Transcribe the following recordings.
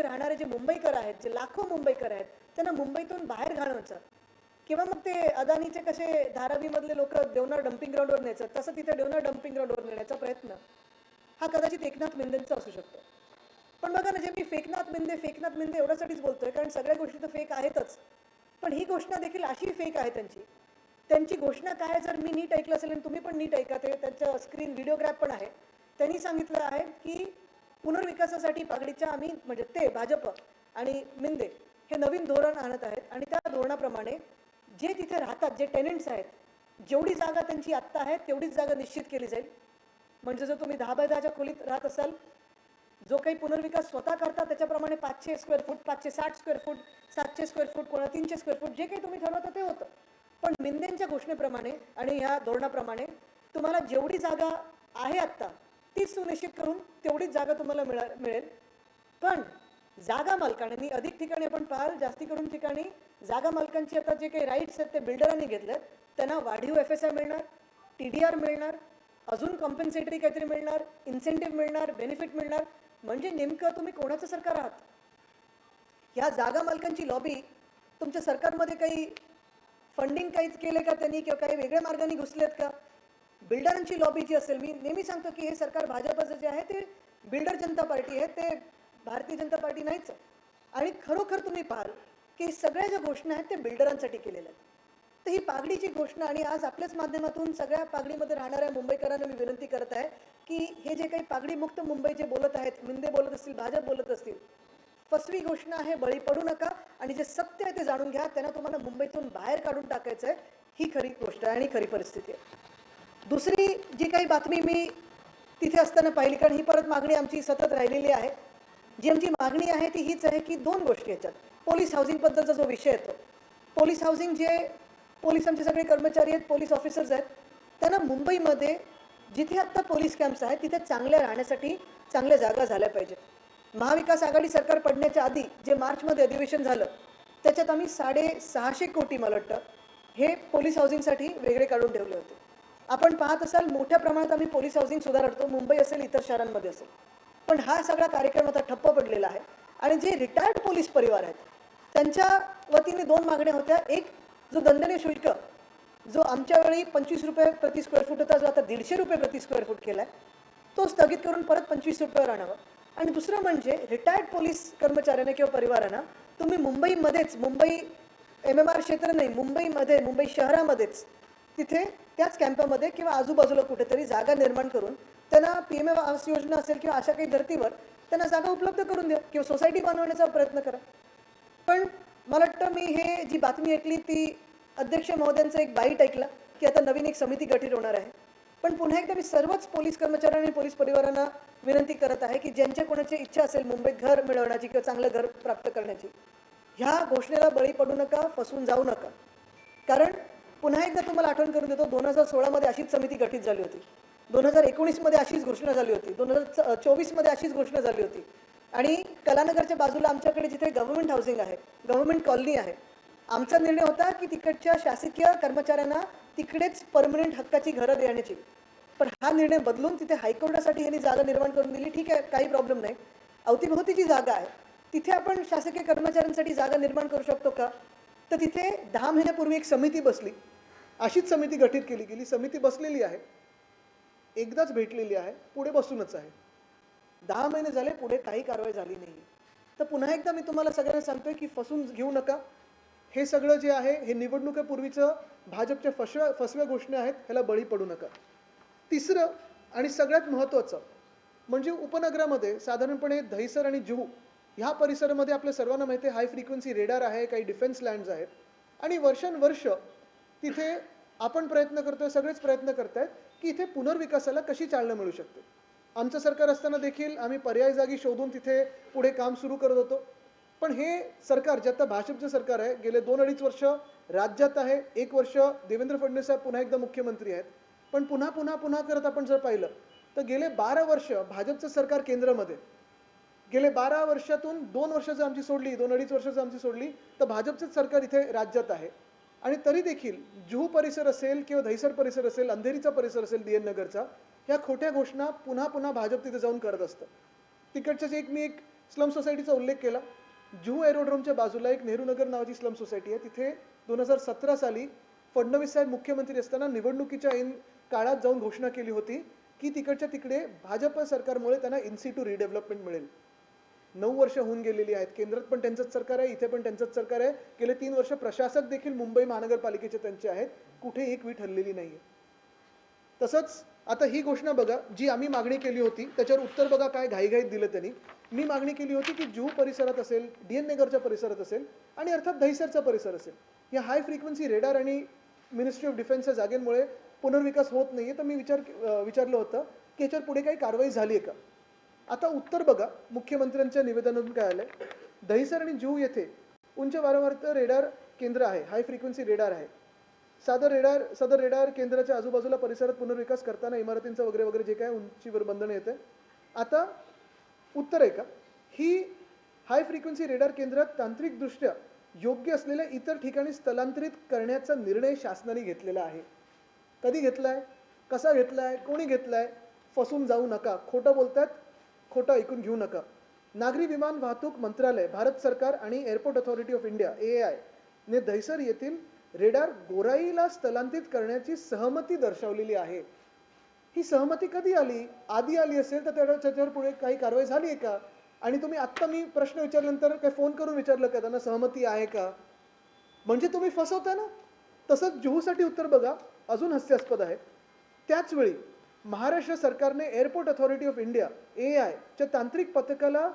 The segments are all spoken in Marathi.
मुंबईमध्ये राहणारे जे मुंबईकर आहेत, जे लाखो मुंबईकर आहेत, त्यांना मुंबईतून बाहेर घालवायचं किंवा मग ते अदानीचे कसे धारावीमधले लोक देवनार डम्पिंग ग्राउंडवर न्यायचं, तसं तिथे देवनार डम्पिंग ग्राउंडवर नेण्याचा प्रयत्न हा कदाचित एकनाथ मिंदेंचा असू शकतो. पण बघा ना, जे मी फेकनाथ मिंदे एवढ्यासाठीच बोलतोय कारण सगळ्या गोष्टी तर फेक आहेतच, पण ही घोषणा देखील अशी फेक आहे त्यांची. त्यांची घोषणा काय, जर मी नीट ऐकलं असेल आणि तुम्ही पण नीट ऐका, ते त्यांच्या स्क्रीन व्हिडिओग्राफ पण आहे. त्यांनी सांगितलं आहे की पुनर्विकासासाठी पागडीच्या आम्ही म्हणजे ते भाजप आणि मिंदे हे नवीन धोरण आणत आहेत आणि त्या धोरणाप्रमाणे जे तिथे राहतात, जे टेनंट्स आहेत, जेवढी जागा त्यांची आत्ता आहे तेवढीच जागा निश्चित केली जाईल. म्हणजे जर तुम्ही 10 बाय 10च्या खोलीत राहत असाल, जो काही पुनर्विकास स्वतः करता त्याच्याप्रमाणे 500 square foot, 560 square foot, 700 square foot, कोणा 300 स्क्वेअर फूट, जे काही तुम्ही ठरवता ते होतं. पण मिंदेंच्या घोषणेप्रमाणे आणि ह्या धोरणाप्रमाणे तुम्हाला जेवढी जागा आहे आत्ता तीच सुनिश्चित करून तेवढीच जागा तुम्हाला मिळेल. पण जागा मालकांनी अधिक ठिकाणी आपण पाहाल, जास्ती करून ठिकाणी जागा मालकांची आता जे काही राईट्स आहेत ते बिल्डरांनी घेतलेत. त्यांना वाढीव FSI मिळणार, TDR मिळणार, अजून कॉम्पेन्सेटरी काहीतरी मिळणार, इन्सेंटिव्ह मिळणार, बेनिफिट मिळणार. म्हणजे नेमकं तुम्ही कोणाचं सरकार आहात? ह्या जागा मालकांची लॉबी तुमच्या सरकारमध्ये काही फंडिंग काहीच केले का त्यांनी, किंवा काही वेगळ्या मार्गाने घुसलेत का? बिल्डरांची लॉबी जी असेल, मी नेहमी सांगतो की हे सरकार भाजपचं जे आहे ते बिल्डर जनता पार्टी आहे, ते भारतीय जनता पार्टी नाहीच. आणि खरोखर तुम्ही पाहाल की सगळ्या ज्या घोषणा आहेत ते बिल्डरांसाठी केलेल्या आहेत. तर ही पागडीची घोषणा, आणि आज आपल्याच माध्यमातून सगळ्या पागडीमध्ये राहणाऱ्या मुंबईकरांना मी विनंती करत आहे की हे जे काही पागडी मुक्त मुंबई जे बोलत आहेत, मिंदे बोलत असतील, भाजप बोलत असतील, फसवी घोषणा आहे, बळी पडू नका आणि जे सत्य आहे ते जाणून घ्या. त्यांना तुम्हाला मुंबईतून बाहेर काढून टाकायचं आहे. ही खरी गोष्ट आहे आणि खरी परिस्थिती आहे. दुसरी जी काही बातमी मी तिथे असताना पाहिली, कारण ही परत मागणी आमची सतत राहिलेली आहे, जी आमची मागणी आहे ती हीच आहे की दोन गोष्टी याच्यात. पोलीस हाऊसिंगबद्दलचा जो विषय येतो, पोलीस हाऊसिंग, जे पोलीस आमचे सगळे कर्मचारी आहेत, पोलीस ऑफिसर्स आहेत, त्यांना मुंबईमध्ये जिथे आत्ता पोलीस कॅम्प्स आहेत तिथे चांगल्या राहण्यासाठी चांगल्या जागा झाल्या पाहिजेत. महाविकास आघाडी सरकार पडण्याच्या आधी जे मार्चमध्ये अधिवेशन झालं त्याच्यात आम्ही 650 कोटी मला वाटतं हे पोलीस हाऊसिंगसाठी वेगळे काढून ठेवले होते. आपण पाहत असाल मोठ्या प्रमाणात आम्ही पोलीस हाऊसिंग सुधारतो, मुंबई असेल, इतर शहरांमध्ये असेल. पण हा सगळा कार्यक्रम आता ठप्प पडलेला आहे. आणि जे रिटायर्ड पोलीस परिवार आहेत त्यांच्या वतीने दोन मागण्या होत्या. एक, जो दंडनीय शुल्क जो आमच्या वेळी 25 रुपये प्रति स्क्वेअर फूट होता, जो आता 150 रुपये प्रति स्क्वेअर फूट केला आहे, तो स्थगित करून परत 25 रुपयावर आणावा. आणि दुसरं म्हणजे रिटायर्ड पोलीस कर्मचाऱ्यांना किंवा परिवारांना तुम्ही मुंबईमध्येच, मुंबई MMR क्षेत्र नाही, मुंबईमध्ये, मुंबई शहरामध्येच तिथे त्याच कॅम्पामध्ये किंवा आजूबाजूला कुठेतरी जागा निर्माण करून त्यांना PMA आवास योजना असेल किंवा अशा काही धर्तीवर त्यांना जागा उपलब्ध करून द्या किंवा सोसायटी बनवण्याचा प्रयत्न करा. पण मला वाटतं मी हे जी बातमी ऐकली ती अध्यक्ष महोदयांचं एक बाईट ऐकला की आता नवीन एक समिती गठीत होणार आहे. पण पुन्हा एकदा मी सर्वच पोलीस कर्मचाऱ्यांना आणि पोलीस परिवारांना विनंती करत आहे की ज्यांच्या कोणाची इच्छा असेल मुंबईत घर मिळवण्याची किंवा चांगलं घर प्राप्त करण्याची, ह्या घोषणेला बळी पडू नका, फसवून जाऊ नका. कारण पुन्हा एकदा तुम्हाला आठवण करून देतो, 2016 अशीच समिती गठीत झाली होती, 2019 अशीच घोषणा झाली होती, 2024 अशीच घोषणा झाली होती. आणि कलानगरच्या बाजूला आमच्याकडे जिथे गव्हर्नमेंट हाऊसिंग आहे, गव्हर्नमेंट कॉलनी आहे, आमचा निर्णय होता की तिकडच्या शासकीय कर्मचाऱ्यांना तिकडेच परमनंट हक्काची घरं देण्याची. पण हा निर्णय बदलून तिथे हायकोर्टासाठी यांनी जागा निर्माण करून दिली. ठीक आहे, काही प्रॉब्लेम नाही, अवतीभोवती जी जागा आहे तिथे आपण शासकीय कर्मचाऱ्यांसाठी जागा निर्माण करू शकतो का? तर तिथे 10 महिन्यापूर्वी एक समिती बसली, अशीच समिती गठीत केली गेली. समिती बसलेली आहे, एकदाच भेटलेली आहे, पुढे बसूनच आहे. 10 महिने झाले, पुढे काही कारवाई झाली नाही. तर पुन्हा एकदा मी तुम्हाला सगळ्यांना सांगतोय की फसून घेऊ नका. हे सगळं जे आहे हे निवडणुकीपूर्वीचं भाजपच्या फसव्या घोषणा आहेत, ह्याला बळी पडू नका. तिसरं आणि सगळ्यात महत्त्वाचं म्हणजे उपनगरामध्ये साधारणपणे दहिसर आणि जुहू ह्या परिसरामध्ये आपल्या सर्वांना माहिती आहे हाय फ्रिक्वेन्सी रेडार आहे, काही डिफेन्स लँड्स आहेत. आणि वर्षानुवर्ष तिथे आपण प्रयत्न करतोय, सगळेच प्रयत्न करतायत की इथे पुनर्विकासाला कशी चालना मिळू शकते. आमचं सरकार असताना देखील आम्ही पर्याय जागी शोधून तिथे पुढे काम सुरू करत होतो. पण हे सरकार जे आता भाजपचं सरकार आहे, गेले 2-2.5 वर्ष राज्यात आहे, 1 वर्ष देवेंद्र फडणवीस साहेब पुन्हा एकदा मुख्यमंत्री आहेत. पण पुन्हा करत आपण जर पाहिलं तर गेले 12 वर्ष भाजपचं सरकार केंद्रामध्ये, गेले 12 वर्षातून 2 वर्ष जर आमची सोडली, 2-2.5 वर्ष जर आमची सोडली तर भाजपचंच सरकार इथे राज्यात आहे. आणि तरी देखील जुहू परिसर असेल किंवा दहिसर परिसर असेल, अंधेरीचा परिसर असेल, DN नगरचा, ह्या खोट्या घोषणा पुन्हा भाजप तिथे जाऊन करत असतं. तिकडच्याच मी एक स्लम सोसायटीचा उल्लेख केला. जुहू एरोड्रोमच्या बाजूला एक नेहरू नगर नावाची स्लम सोसायटी आहे. तिथे 2017 साली फडणवीस साहेब मुख्यमंत्री असताना निवडणुकीच्या ऐन काळात जाऊन घोषणा केली होती की तिकडच्या तिकडे भाजप सरकारमुळे त्यांना इन सिटू रिडेव्हलपमेंट मिळेल. 9 वर्ष होऊन गेलेली आहेत. केंद्रात पण त्यांचंच सरकार आहे, इथे पण त्यांचंच सरकार आहे. गेले 3 वर्ष प्रशासक देखील मुंबई महानगरपालिकेचे त्यांचे आहेत. कुठे एक वीट हललेली नाहीये. तसंच आता ही घोषणा बघा, जी आम्ही मागणी केली होती त्याच्यावर उत्तर बघा काय घाईघाईत दिलं त्यांनी. मी मागणी केली होती की जुहू परिसरात असेल, डीएन नगरच्या परिसरात असेल आणि अर्थात दहिसरचा परिसर असेल, या हाय फ्रिक्वेन्सी रेडार आणि मिनिस्ट्री ऑफ डिफेन्सच्या जागेमुळे पुनर्विकास होत नाहीये. तर मी विचारलं होतं की याच्यावर पुढे काही कारवाई झाली आहे का. आता उत्तर बघा मुख्यमंत्र्यांच्या निवेदनातून काय आलंय. दहिसर आणि जुहू येथे उंच वारंवारता रेडार केंद्र आहे, हाय फ्रिक्वेन्सी रेडार आहे. सदर रेडार केंद्राच्या आजूबाजूला परिसरात पुनर्विकास करताना इमारतींचं वगैरे वगैरे जे काय उंचीवर बंधन येते. आता उत्तर आहे का, ही हाय फ्रिक्वेन्सी रेडार केंद्रात तांत्रिकदृष्ट्या योग्य असलेल्या इतर ठिकाणी स्थलांतरित करण्याचा निर्णय शासनाने घेतलेला आहे. कधी घेतलाय, कसा घेतलाय, कोणी घेतलाय, फसून जाऊ नका. खोटं बोलतात, खोटं ऐकून घेऊ नका. नागरी विमान वाहतूक मंत्रालय, भारत सरकार आणि एअरपोर्ट अथॉरिटी ऑफ इंडिया एएआय ने दहिसर येथील रेडार गोराईला स्थलांतरित करण्याची सहमती दर्शवलेली आहे. ही सहमती कधी आली, आधी आली असेल तर त्याच्यावर पुढे काही कारवाई झाली आहे का. आणि तुम्ही आत्ता मी प्रश्न विचारल्यानंतर काय फोन करून विचारलं का त्यांना सहमती आहे का. म्हणजे तुम्ही फसवता ना. तसंच जुहूसाठी उत्तर बघा, अजून हास्यास्पद आहे. त्याच वेळी महाराष्ट्र सरकारने airport authority of India AI च्या तांत्रिक पथकाला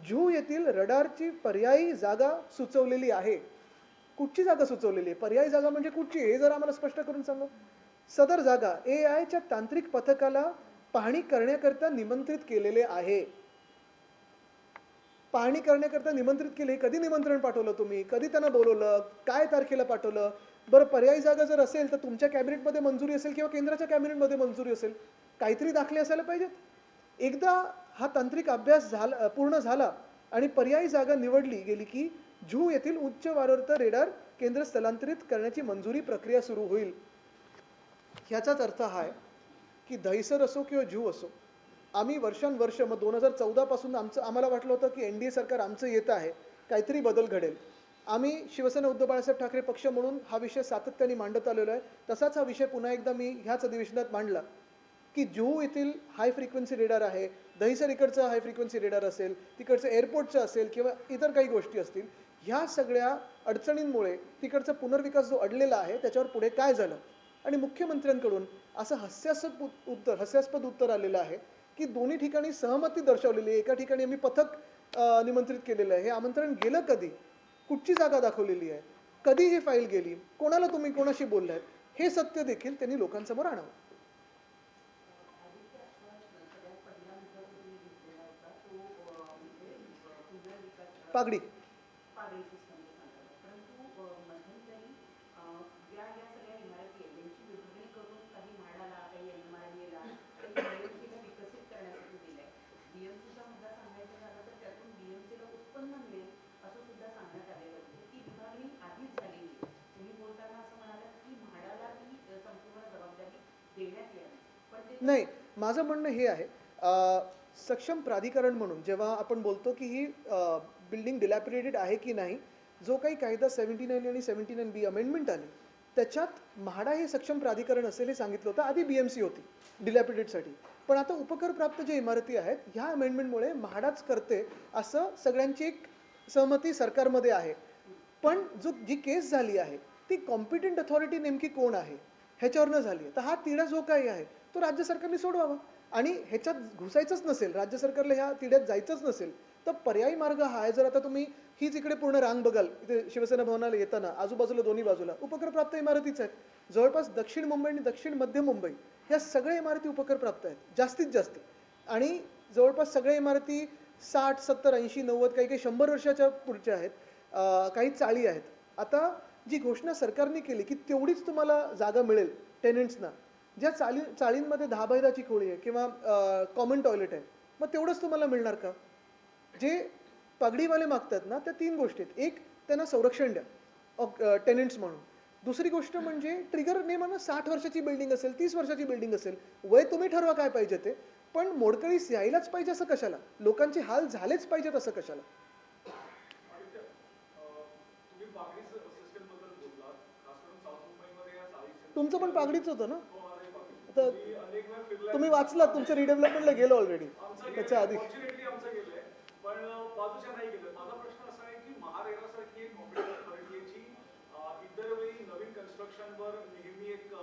जुहू येथील रडारची पर्यायी जागा सुचवलेली आहे. कुठची जागा सुचवलेली आहे, पर्यायी जागा म्हणजे कुठची, हे जर आम्हाला स्पष्ट करून सांगा. सदर जागा एआयच्या तांत्रिक पथकाला पाहणी करण्याकरता निमंत्रित केलेले आहे. पाहणी करण्याकरता निमंत्रित केले. कधी निमंत्रण पाठवलं तुम्ही, कधी त्यांना बोलवलं, काय तारखेला पाठवलं. बरं, पर्यायी जागा जर असेल तर तुमच्या कॅबिनेटमध्ये मंजुरी असेल किंवा केंद्राच्या कॅबिनेटमध्ये मंजुरी असेल. काहीतरी दाखले असायला पाहिजेत. एकदा हा तांत्रिक अभ्यास पूर्ण झाला आणि पर्यायी जागा निवडली गेली की जुहू येथील उच्च वारंवारता रेडार केंद्र स्थलांतरित करण्याची मंजुरी प्रक्रिया सुरू होईल. ह्याचाच अर्थ हा आहे की दहिसर असो किंवा जुहू असो, आम्ही वर्षानुवर्ष मग 2014 पासून आम्हाला वाटलं होतं की एनडीए सरकार आमचं येत आहे, काहीतरी बदल घडेल. आम्ही शिवसेना उद्धव बाळासाहेब ठाकरे पक्ष म्हणून हा विषय सातत्याने मांडत आलेलो आहे. तसाच हा विषय पुन्हा एकदा मी ह्याच अधिवेशनात मांडला की जुहू येथील हाय फ्रिक्वेन्सी रेडार आहे, दहिसर इकडचं हाय फ्रिक्वेन्सी रेडार असेल, तिकडचं एअरपोर्टचं असेल किंवा इतर काही गोष्टी असतील, ह्या सगळ्या अडचणींमुळे तिकडचा पुनर्विकास जो अडलेला आहे त्याच्यावर पुढे काय झालं. आणि मुख्यमंत्र्यांकडून असं हास्यास्पद उत्तर आलेलं आहे की दोन्ही ठिकाणी सहमती दर्शवलेली आहे. एका ठिकाणी आम्ही पथक निमंत्रित केलेलं आहे. हे आमंत्रण गेलं कधी, कुठची जागा दाखवलेली आहे, कधी ही फाईल गेली, कोणाला तुम्ही कोणाशी बोललात, हे सत्य देखील त्यांनी लोकांसमोर आणावं. पागडी नाही, माझं म्हणणं हे आहे, सक्षम प्राधिकरण म्हणून जेव्हा आपण बोलतो की ही बिल्डिंग डिलॅपिडेटेड आहे की नाही, जो काही कायदा 79 आणि 79B अमेंडमेंट आली त्याच्यात म्हाडा हे सक्षम प्राधिकरण असेल हे सांगितलं होतं. आधी बीएमसी होती डिलॅपिडेटसाठी. पण आता उपकरप्राप्त जे इमारती आहेत ह्या अमेंडमेंटमुळे म्हाडाच करते असं सगळ्यांची एक सहमती सरकारमध्ये आहे. पण जी केस झाली आहे ती कॉम्पिटंट अथॉरिटी नेमकी कोण आहे ह्याच्यावरनं झाली आहे. तर हा तिढा जो काही आहे तो राज्य सरकारने सोडवावा. आणि ह्याच्यात घुसायचंच नसेल, राज्य सरकारला ह्या तिढ्यात जायचंच नसेल तर पर्यायी मार्ग हा आहे. जर आता तुम्ही हीच इकडे पूर्ण रांग बघाल, इथे शिवसेना भवनाला येताना आजूबाजूला दोन्ही बाजूला उपकरप्राप्त इमारतीच आहेत. जवळपास दक्षिण मुंबई आणि दक्षिण मध्य मुंबई ह्या सगळ्या इमारती उपकरप्राप्त आहेत जास्तीत जास्त. आणि जवळपास सगळ्या इमारती 60, 70, 80, 90, काही काही 100 वर्षाच्या पुढच्या आहेत. काही चाळी आहेत. आता जी घोषणा सरकारने केली की तेवढीच तुम्हाला जागा मिळेल टेनंट्सना, ज्या चाळींमध्ये 10 बाय 10ची खोली आहे किंवा कॉमन टॉयलेट आहे, मग तेवढंच तुम्हाला मिळणार का. जे पगडीवाले मागतात ना त्या 3 गोष्टी आहेत. एक, त्यांना संरक्षण द्या टेनंट्स म्हणून. दुसरी गोष्ट म्हणजे ट्रिगर नेमानं 60 वर्षाची बिल्डिंग असेल, 30 वर्षाची बिल्डिंग असेल, वय तुम्ही ठरवा काय पाहिजे ते. पण मोडकळीस यायलाच पाहिजे असं कशाला? लोकांचे हाल झालेच पाहिजेत असं कशाला? आदित्य, तुम्ही पागडीचं सिस्टमबद्दल बोललात. खास करून साऊथ मुंबईमध्ये या चाळी तुमचं पण पागडीच होतं ना? हो, माझंही पागडी. आता तुम्ही अनेक वेळा फिरलाय. तुम्ही वाचलात, तुमचं रिडेव्हलपमेंटला गेलं ऑलरेडी आमचं त्याच्या गेलंय, आधी. फॉर्च्युनेटली आमचं गेलंय, पण बाजूच्या नाही गेलं. माझा प्रश्न असा आहे की महारेरासारखी एक कॉम्पिटंट अथॉरिटी आहे जी इतर वेळी नवीन कन्स्ट्रक्शनवर नेहमी एक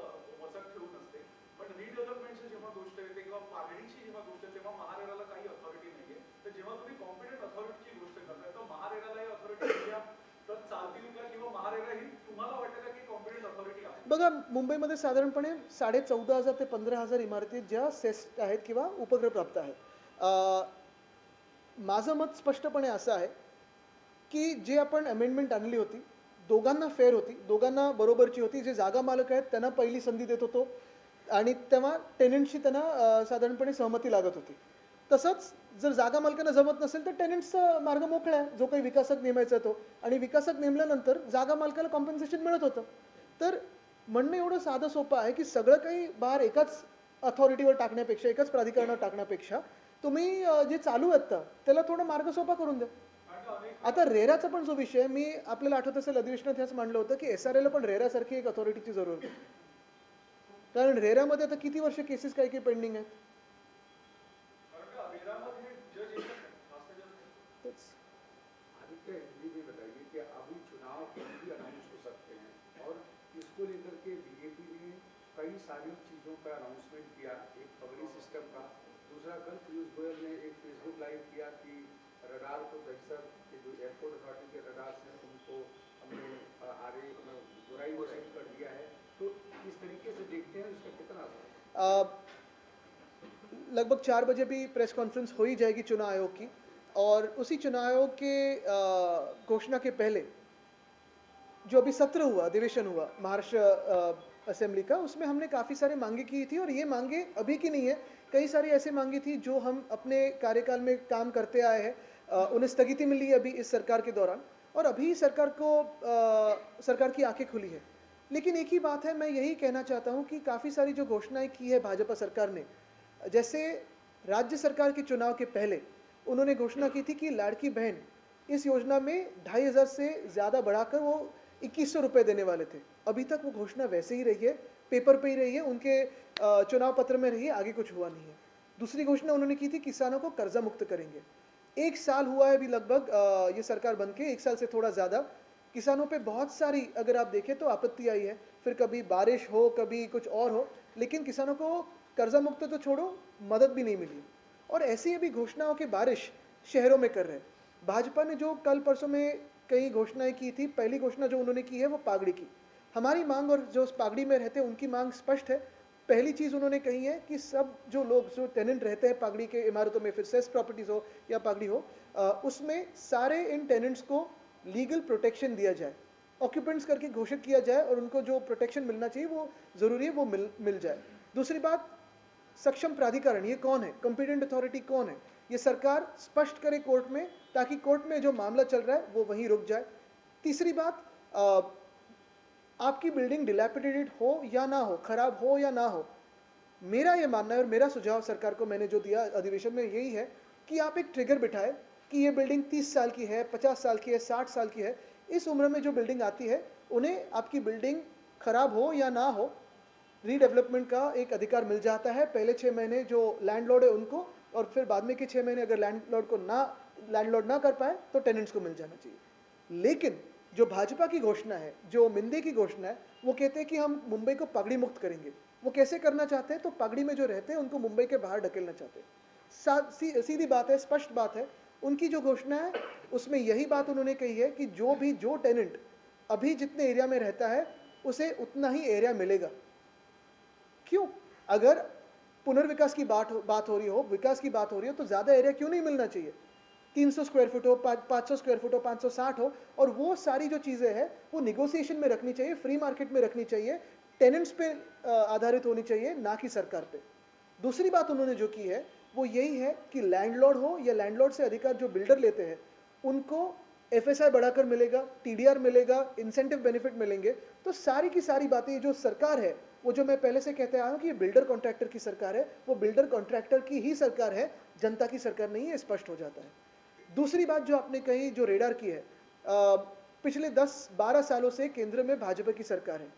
वचक ठेवून असते, पण रिडेव्हलपमेंटची जेव्हा गोष्ट येते किंवा पागडीची जेव्हा गोष्ट येते तेव्हा महारेराला काही अथॉरिटी नाहीये. तर जेव्हा तुम्ही कॉम्पिटंट अथॉरिटीची गोष्ट करताय तर महारेराला ही अथॉरिटी द्या तर चालतील का, किंवा महारेरा ही तुम्हाला वाटतं का की कॉम्पिटंट अथॉरिटी आहे? बघा, मुंबईमध्ये साधारणपणे 14,500 ते 15,000 इमारती ज्या सेस्ट आहेत किंवा उपग्रहप्राप्त आहेत. माझं मत स्पष्टपणे असं आहे की जे आपण अमेंडमेंट आणली होती, दोघांना फेअर होती, दोघांना बरोबरची होती. जे जागा मालक आहेत त्यांना पहिली संधी देत होतो आणि तेव्हा टेनंटशी त्यांना साधारणपणे सहमती लागत होती. तसंच जर जागा मालकांना जमत नसेल तर टेनंट्सचा मार्ग मोकळा आहे, जो काही विकासक नेमायचा तो, आणि विकासक नेमल्यानंतर जागा मालकाला कॉम्पेन्सेशन मिळत होतं. तर म्हणणं एवढं साधं सोपं आहे की सगळं काही भार एकाच अथॉरिटीवर टाकण्यापेक्षा, एकाच प्राधिकरणावर टाकण्यापेक्षा तुम्ही जे चालू आहेत त्याला थोडा मार्ग सोपा करून द्या. आता रेराचा पण जो विषय, मी आपल्याला आठवत असेल अधिवेशनात ह्याच मांडलं होतं की SRA ला पण रेरासारखी एक अथॉरिटीची जरूर आहे. कारण रेरामध्ये आता किती वर्ष केसेस काही काही पेंडिंग आहेत. कारण का रेरामध्ये जज एकच आहे, खास जज नाही. तेच. आदित्य, ये भी बताइए कि अभी चुनाव भी अनाउंस हो सकते हैं और इसको लेकर के बीजेपी ने कई सारी चीज़ों का अनाउंसमेंट किया, एक पगड़ी सिस्टम का। दूसरा, कल पीयूष गोयल ने एक फेसबुक लाइव किया कि रडार को दहिसर के जो एयरपोर्ट अथॉरिटी के रडार से उनको हमने आगे बुराई वसूल कर दिया है। तो इस तरीके से देखते हैं इसका कितना असर है? लगभग 4 बजे भी प्रेस कॉन्फ्रेंस हो ही जाएगी चुनाव आयोग की, और उसी चुनाव आयोग के घोषणा के पहले जो अभी सत्र हुआ, अधिवेशन हुआ महाराष्ट्र असेंबली का, उसमें हमने काफ़ी सारी मांगे की थी, और ये मांगे अभी की नहीं है, कई सारी ऐसी मांगी थी जो हम अपने कार्यकाल में काम करते आए हैं। उन्हें स्थगिति मिली अभी इस सरकार के दौरान, और अभी सरकार की आंखें खुली है। लेकिन एक ही बात है, मैं यही कहना चाहता हूँ कि काफ़ी सारी जो घोषणाएं की है भाजपा सरकार ने, जैसे राज्य सरकार के चुनाव के पहले उन्होंने घोषणा की थी कि लाड़की बहन इस योजना में 2,500 से ज़्यादा बढ़ाकर वो 2,100 रुपये देने वाले थे। अभी तक वो घोषणा वैसे ही रही है, पेपर पे ही रही है, उनके चुनाव पत्र में रही है, आगे कुछ हुआ नहीं है। दूसरी घोषणा उन्होंने की थी किसानों को कर्जा मुक्त करेंगे। 1 साल हुआ है अभी लगभग ये सरकार बन के, 1 साल से थोड़ा ज़्यादा। किसानों पे बहुत सारी, अगर आप देखें तो आपत्ति आई है, फिर कभी बारिश हो, कभी कुछ और हो, लेकिन किसानों को कर्जा मुक्त तो छोड़ो, मदद भी नहीं मिली। और ऐसी अभी घोषणाओं की बारिश शहरों में कर रहे हैं। भाजपा ने जो कल परसों में कई घोषणाएं की थी, पहली घोषणा जो उन्होंने की है वो पागड़ी की। हमारी मांग, और जो उस पागड़ी में रहते हैं उनकी मांग स्पष्ट है। पहली चीज़ उन्होंने कही है कि सब जो लोग, जो टेनेंट रहते हैं पागड़ी के इमारतों में, फिर सेस प्रॉपर्टीज़ हो या पागड़ी हो, उसमें सारे इन टेनेंट्स को लीगल प्रोटेक्शन दिया जाए, ऑक्यूपेंट्स करके घोषित किया जाए, और उनको जो प्रोटेक्शन मिलना चाहिए वो ज़रूरी है, वो मिल जाए। दूसरी बात, सक्षम प्राधिकरण ये कौन है, कॉम्पिटेंट अथॉरिटी कौन है, ये सरकार स्पष्ट करे कोर्ट में, ताकि कोर्ट में जो मामला चल रहा है वो वहीं रुक जाए। तीसरी बात, आपकी बिल्डिंग डिलैपिडेटेड हो या ना हो, खराब हो या ना हो, मेरा ये मानना है और मेरा सुझाव सरकार को मैंने जो दिया अधिवेशन में यही है कि आप एक ट्रिगर बिठाए कि ये बिल्डिंग 30 साल की है, 50 साल की है, 60 साल की है, इस उम्र में जो बिल्डिंग आती है उन्हें आपकी बिल्डिंग खराब हो या ना हो, रीडेवलपमेंट का एक अधिकार मिल जाता है। पहले 6 महीने जो लैंडलॉर्ड है उनको, और फिर बाद में के 6 महीने अगर लैंडलॉर्ड ना कर पाए तो टेनेंट्स को मिल जाना चाहिए। लेकिन जो भाजपा की घोषणा है, जो मिंदे की घोषणा है, वो कहते हैं कि हम मुंबई को पगड़ी मुक्त करेंगे। वो कैसे करना चाहते हैं? तो पगड़ी में जो रहते हैं उनको मुंबई के बाहर ढकेलना चाहते हैं। सीधी बात है, स्पष्ट बात है। उनकी जो घोषणा है उसमें यही बात उन्होंने कही है कि जो टेनेंट अभी जितने एरिया में रहता है उसे उतना ही एरिया मिलेगा। क्यों? अगर पुनर्विकास की बात हो रही हो, विकास की बात हो रही हो, तो ज़्यादा एरिया क्यों नहीं मिलना चाहिए? 300 स्क्वायर फुट हो, 500 स्क्वायर फुट हो, 560 हो, और वो सारी जो चीज़ें हैं वो निगोसिएशन में रखनी चाहिए, फ्री मार्केट में रखनी चाहिए, टेनेंट्स पे आधारित होनी चाहिए, ना कि सरकार पे। दूसरी बात उन्होंने जो की है वो यही है कि लैंडलॉर्ड हो या लैंडलॉर्ड से अधिकार जो बिल्डर लेते हैं उनको FSI बढ़ाकर मिलेगा, TDR मिलेगा, इंसेंटिव बेनिफिट मिलेंगे। तो सारी की सारी बातें जो सरकार है, वो जो मैं पहले से कहते आया हूँ कि ये बिल्डर कॉन्ट्रैक्टर की सरकार है, वो बिल्डर कॉन्ट्रैक्टर की ही सरकार है, जनता की सरकार नहीं है, स्पष्ट हो जाता है। दूसरी बात जो आपने कही, जो रेडार की है, पिछले 10-12 सालों से केंद्र में भाजपा की सरकार है,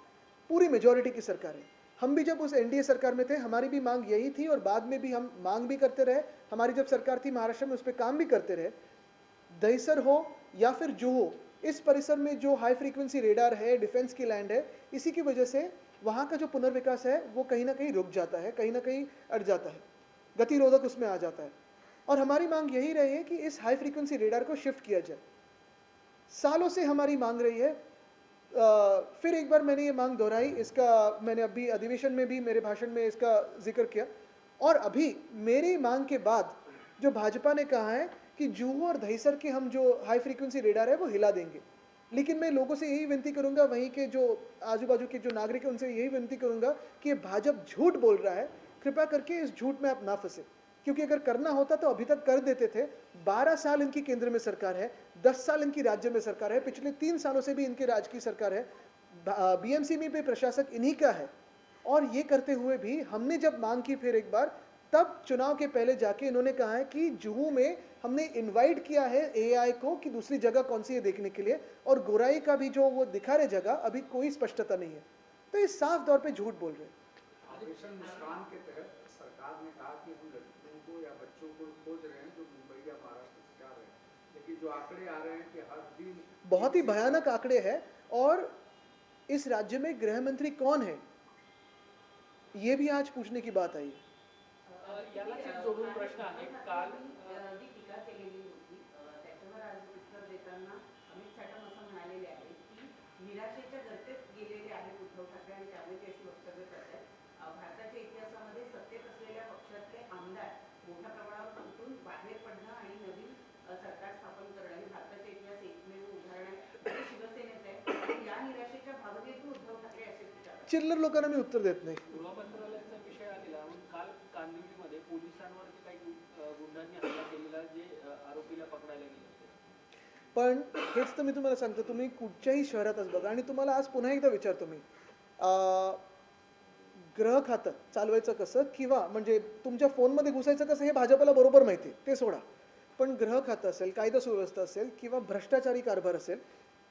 पूरी मेजॉरिटी की सरकार है। हम भी जब उस NDA सरकार में थे, हमारी भी मांग यही थी और बाद में भी हम मांग भी करते रहे। हमारी जब सरकार थी महाराष्ट्र में, उस पर काम भी करते रहे। दहिसर हो या फिर जुहू, इस परिसर में जो हाई फ्रीक्वेंसी रेडार है, डिफेंस की लैंड है, इसी की वजह से वहाँ का जो पुनर्विकास है वो कहीं ना कहीं रुक जाता है, कहीं ना कहीं अट जाता है, गतिरोधक उसमें आ जाता है। और हमारी मांग यही रही है कि इस हाई फ्रीक्वेंसी रेडार को शिफ्ट किया जाए। सालों से हमारी मांग रही है। फिर एक बार मैंने ये मांग दोहराई, इसका मैंने अभी अधिवेशन में भी मेरे भाषण में इसका जिक्र किया। और अभी मेरी मांग के बाद जो भाजपा ने कहा है कि जुहू और दहिसर के हम जो हाई फ्रीक्वेंसी रेडार है वो हिला देंगे। लेकिन मैं लोगों से यही विनती करूंगा, वहीं के जो आजू बाजू के जो नागरिक हैं उनसे यही विनती करूंगा कि भाजपा झूठ बोल रहा है, कृपया करके इस झूठ में आप ना फंसे। क्योंकि अगर करना होता तो अभी तक कर देते थे। 12 साल इनकी केंद्र में सरकार है, 10 साल इनकी राज्य में सरकार है, पिछले 3 सालों से भी इनके राज्य की सरकार है। BMC में भी प्रशासक इन्हीं का है। और ये करते हुए भी हमने जब मांग की फिर एक बार, तब चुनाव के पहले जाके इन्होंने कहा है कि जुहू में हमने इनवाइट किया है AI को कि दूसरी जगह कौन सी है देखने के लिए, और गोराई का भी जो वो दिखा रहे जगह, अभी कोई स्पष्टता नहीं है। तो ये साफ तौर पे झूठ बोल रहे हैं। ऑपरेशन मुस्कान के तहत सरकार ने कहा कि हम लड़कियों को या बच्चों को खोज रहे हैं जो मुंबई या महाराष्ट्र से जा रहे हैं, लेकिन जो आंकड़े आ रहे हैं कि हर दिन बहुत ही भयानक आंकड़े हैं। और इस राज्य में गृह मंत्री कौन है, ये भी आज पूछने की बात आई है। यालाच एक जोडून प्रश्न आहे. काल जी टीका केलेली होती त्याच्यावर आज उत्तर देताना अमित साटम असं म्हणालेले आहेत की निराशेच्या गर्तेत गेलेले आहेत उद्धव ठाकरे आणि त्यामुळे ते अशी वक्तव्य करतात. भारताच्या इतिहासामध्ये सत्तेत असलेल्या पक्षातले आमदार मोठ्या प्रमाणावर तुटून बाहेर पडणं आणि नवीन सरकार स्थापन करणं हे भारताच्या इतिहास एकमेव उदाहरण आहे ते शिवसेनेचं आहे. या निराशेच्या भावनेतून उद्धव ठाकरे असे टीका करतात. चिल्लर लोकांना मी उत्तर देत नाही। गृह मंत्रालयाचा विषय आलेला म्हणून काल कांदिवलीमध्ये पोलिसांवरती काही गुंडांनी हल्ला केलेला जे आरोपीला पकडायला गेले होते. पण हेच तर मी तुम्हाला सांगतो, तुम्ही कुठच्याही शहरातच बघा आणि तुम्हाला आज पुन्हा एकदा विचारतो मी, गृह खातं चालवायचं कसं किंवा म्हणजे तुमच्या फोनमध्ये घुसायचं कसं हे भाजपला बरोबर माहिती आहे, ते सोडा। पण गृह खातं असेल, कायदा सुव्यवस्था असेल किंवा भ्रष्टाचारी कारभार असेल,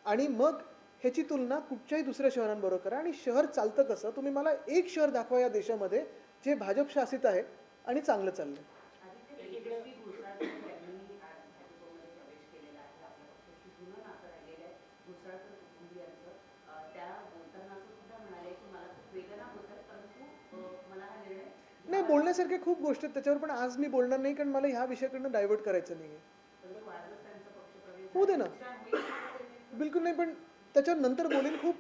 आणि मग ह्याची तुलना कुठच्याही दुसऱ्या शहरांबरोबर करा आणि शहर चालतं कसं, तुम्ही मला एक शहर दाखवा या देशामध्ये जे भाजप शासित आहे आणि चांगलं चाललंय। तेजस्वी घोसाळकर यांनी आज भाजपमध्ये प्रवेश केलेला आहे. आपल्या पक्षाशी जुनं नातं राहिलेलं आहे घोसाळकर कुटुंबियांचं. त्या बोलताना असं सुद्धा म्हणाले की मला खूप वेदना होतात, परंतु मला हा निर्णय नाही, बोलण्यासारख्या खूप गोष्टी आहेत त्याच्यावर, पण आज मी बोलणार नाही कारण मला ह्या विषयाकडनं डायव्हर्ट करायचं नाहीये। परंतु आजच त्यांचा पक्षप्रवेश होऊ दे ना, नुकसान होईल शिवसेनेचं. बिलकुल नाही, पण त्याच्यावर नंतर बोलीन। खूप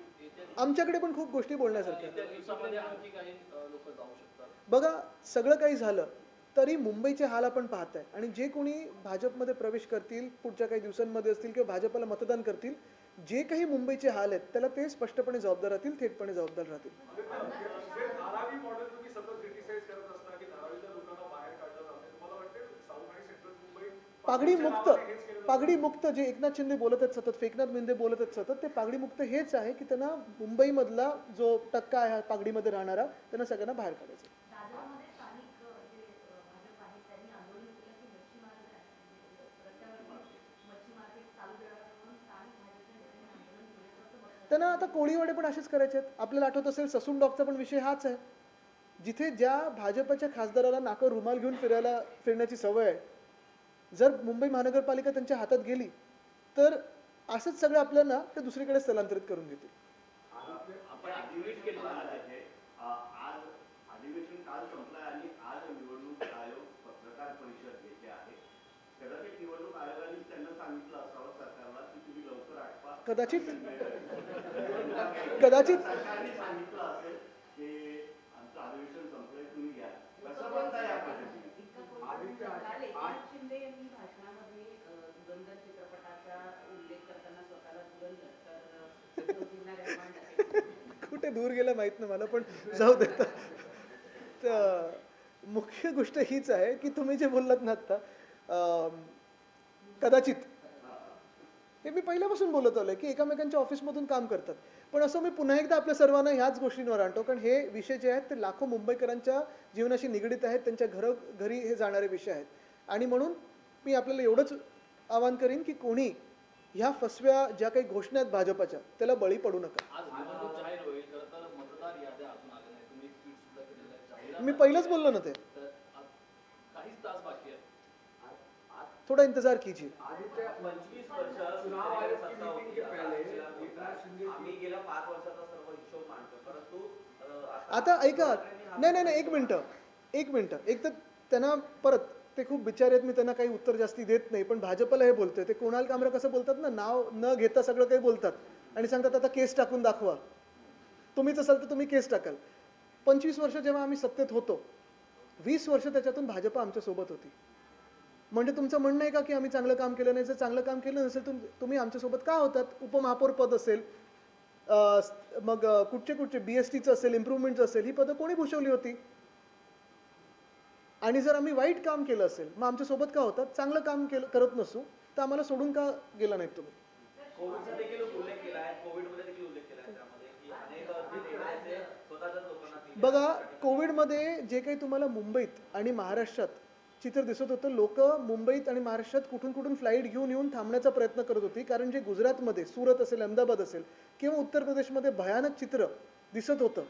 आमच्याकडे पण खूप गोष्टी बोलण्यासारख्या आहेत। त्या दिवसामध्ये आणखी काही लोक जाऊ शकतात. बघा, सगळं काही झालं तरी मुंबईचे हाल आपण पाहताय, आणि जे कोणी भाजपमध्ये प्रवेश करतील पुढच्या काही दिवसांमध्ये असतील किंवा भाजपला मतदान करतील, जे काही मुंबईचे हाल आहेत त्याला ते स्पष्टपणे जबाबदार राहतील, थेटपणे जबाबदार राहतील। जे धारावी मॉडेल तुम्ही सतत क्रिटिसाइज करत असता की धारावीच्या लोकांना बाहेर काढलं जाते, तुम्हाला वाटते साऊथ आणि सेंट्रल मुंबई पागडी पागडीच्या मुक्त, नावाने हेच केलं जातं? पागडी मुक्त जे एकनाथ शिंदे बोलत आहेत सतत, एकनाथ शिंदे बोलत आहेत सतत, ते पागडी मुक्त हेच आहे की त्यांना मुंबईमधला जो टक्का आहे पागडीमध्ये राहणारा, त्यांना सगळ्यांना बाहेर काढायचं। दादरमध्ये स्थानिक जे भाजप आहे त्यांनी आंदोलन केलं की मच्छीमार रस्त्यावरती मच्छी मार्केट चालू देणार म्हणून स्थानिक भाजपच्या नेत्यांनी आंदोलन केलं, कसं बघतात? त्यांना आता कोळीवाडे पण असेच करायचे आहेत। आपल्याला आठवत असेल ससून डॉकचा पण विषय हाच आहे, जिथे ज्या भाजपच्या खासदाराला नाकावर रुमाल घेऊन फिरण्याची सवय आहे, जर मुंबई महानगरपालिका त्यांच्या हातात गेली तर असंच सगळं आपल्याला ते दुसरीकडे स्थलांतरित करून घेतील। आपण अधिवेशन केलेलं आहे, आज अधिवेशन काल संपलं आणि आज निवडणूक आयोग पत्रकार परिषद घेते आहे। कदाचित निवडणूक आयोगाने त्यांना सांगितलं असावं सरकारला की तुम्ही लवकर आठवा। कदाचित सरकारने सांगितलं असेल की आमचं अधिवेशन संपलंय, तुम्ही या। कसं बघता या पद्धतीने? काल एकनाथ शिंदे यांनी भाषणामध्ये धुरंधर चित्रपटाचा उल्लेख करताना स्वतःला धुरंधर तर उद्धवजींना रहमान टाकले. कुठे दूर गेला माहित नाही मला, पण जाऊ देता। तर मुख्य गोष्ट हीच आहे की तुम्ही जे बोललात ना आता, कदाचित हे मी पहिल्यापासून बोलत आलोय की एकामेकांच्या ऑफिसमधून काम करतात. पण असं मी पुन्हा एकदा आपल्या सर्वांना ह्याच गोष्टींवर आणतो, कारण हे विषय जे आहेत ते लाखो मुंबईकरांच्या जीवनाशी निगडीत आहेत, त्यांच्या घरी हे जाणारे विषय आहेत. आणि म्हणून मी आपल्याला एवढंच आवाहन करीन की कोणी ह्या फसव्या ज्या काही घोषणा आहेत भाजपच्या त्याला बळी पडू नका. आज निवडणूक जाहीर होईल, खरं तर मतदार याद्या अजून आल्या नाही. तुम्ही ट्विट सुद्धा केलेलं आहे. जाहिरात मी पहिलंच बोललो ना ते, तर आज काहीच तास बाकी आहेत. थोडा इंतजार कीजिए. आदित्य 25 वर्ष चुनाव आयोग की सत्ता मीटिंग होती के आता पहले आजच्या एकनाथ बोलतात. शिंदे आम्ही गेल्या 5 वर्षाचा सर्व हिशोब मांडतो, परंतु आता ऐका, नाही एक मिनिटं. एक तर त्यांना परत ते खूप बिचारे आहेत, मी त्यांना काही उत्तर जास्ती देत नाही. पण भाजपला हे बोलतोय, ते कुणाल कामरा कसं बोलतात ना, नाव न घेता सगळं काही बोलतात आणि सांगतात आता केस टाकून दाखवा. तुम्हीच असाल तर तुम्ही केस टाकाल. 25 वर्ष जेव्हा आम्ही सत्तेत होतो, 20 वर्ष त्याच्यातून भाजप आमच्या सोबत होती. म्हणजे तुमचं म्हणणं आहे का की आम्ही चांगलं काम केलं नाही? जर चांगलं काम केलं नसेल तर तुम्ही आमच्यासोबत का होतात? उपमहापौर पद असेल, मग कुठचे BSTचं असेल, इम्प्रूव्हमेंटचं असेल, ही पदं कोणी भूषवली होती? आणि जर आम्ही वाईट काम केलं असेल मग आमच्यासोबत का होतात? चांगलं काम करत नसू तर आम्हाला सोडून का गेला नाहीत तुम्ही? कोविडचा देखील उल्लेख केला आहे, कोविडमध्ये देखील उल्लेख केला आहे त्यामध्ये की अनेक जे निर्णय आहेत ते स्वतःच्याच लोकांना दिले. बघा, कोविडमध्ये जे काही तुम्हाला मुंबईत आणि महाराष्ट्रात चित्र दिसत होतं, लोक मुंबईत आणि महाराष्ट्रात कुठून फ्लाईट घेऊन येऊन थांबण्याचा प्रयत्न करत होती, कारण जे गुजरातमध्ये सुरत असेल, अहमदाबाद असेल किंवा उत्तर प्रदेशमध्ये भयानक चित्र दिसत होतं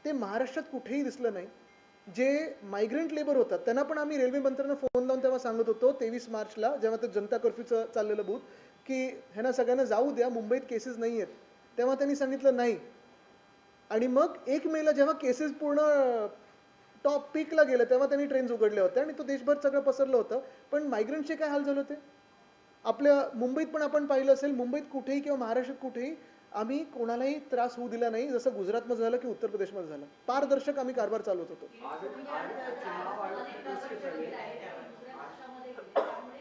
ते महाराष्ट्रात कुठेही दिसलं नाही. जे मायग्रंट लेबर होतात त्यांना पण आम्ही रेल्वे मंत्र्यांना फोन लावून तेव्हा सांगत होतो 23 मार्चला जेव्हा ते जनता कर्फ्यूचं चाललेलं बूथ, की ह्यांना सगळ्यांना जाऊ द्या, मुंबईत केसेस नाही आहेत. तेव्हा त्यांनी सांगितलं नाही. आणि मग 1 मेला जेव्हा केसेस पूर्ण टॉप पीकला गेलं तेव्हा त्यांनी ट्रेन्स उघडल्या होत्या आणि तो देशभर सगळं पसरलं होतं. पण मायग्रंटचे काय हाल झाले होते? आपल्या मुंबईत पण आपण पाहिलं असेल, मुंबईत कुठेही किंवा महाराष्ट्रात कुठेही आम्ही कोणालाही त्रास होऊ दिला नाही, जसं गुजरातमध्ये झालं की उत्तर प्रदेशमध्ये झालं. पारदर्शक आम्ही कारभार चालवत होतो. आदित्य चुनाव आयोग की उसके पहले दुसऱ्या पक्षामध्ये गेले त्यामुळे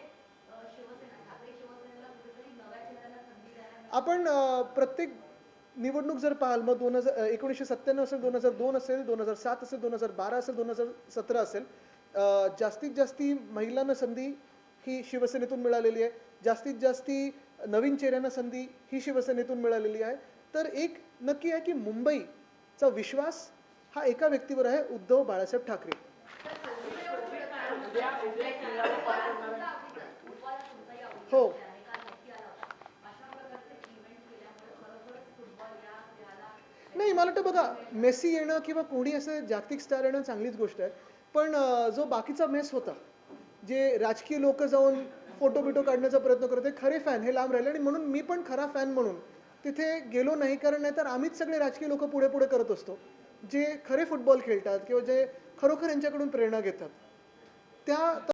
ठाकरे शिवसेनेला कुठेतरी नव्या चेहऱ्याला संधी द्यायला आपण प्रत्येक निवडणूक जर पाहाल, मग 1997 असेल, 2002 असेल, 2007 असेल, 2012 असेल, 2017 असेल, जास्तीत जास्ती महिलांना संधी ही शिवसेनेतून मिळालेली आहे. जास्तीत जास्ती नवीन चेहऱ्यांना संधी ही शिवसेनेतून मिळालेली आहे. तर एक नक्की आहे की मुंबईचा विश्वास हा एका व्यक्तीवर आहे, उद्धव बाळासाहेब ठाकरे. हो, नाही मला वाटतं बघा, मेसी येणं किंवा कोणी असं जागतिक स्टार येणं चांगलीच गोष्ट आहे. पण जो बाकीचा मेस होता, जे राजकीय लोक जाऊन फोटो बिटो काढण्याचा प्रयत्न करत होते, खरे फॅन हे लांब राहिले. आणि म्हणून मी पण खरा फॅन म्हणून तिथे गेलो नाही, कारण नाहीतर आम्हीच सगळे राजकीय लोक पुढे पुढे करत असतो, जे खरे फुटबॉल खेळतात किंवा जे खरोखर यांच्याकडून प्रेरणा घेतात. त्या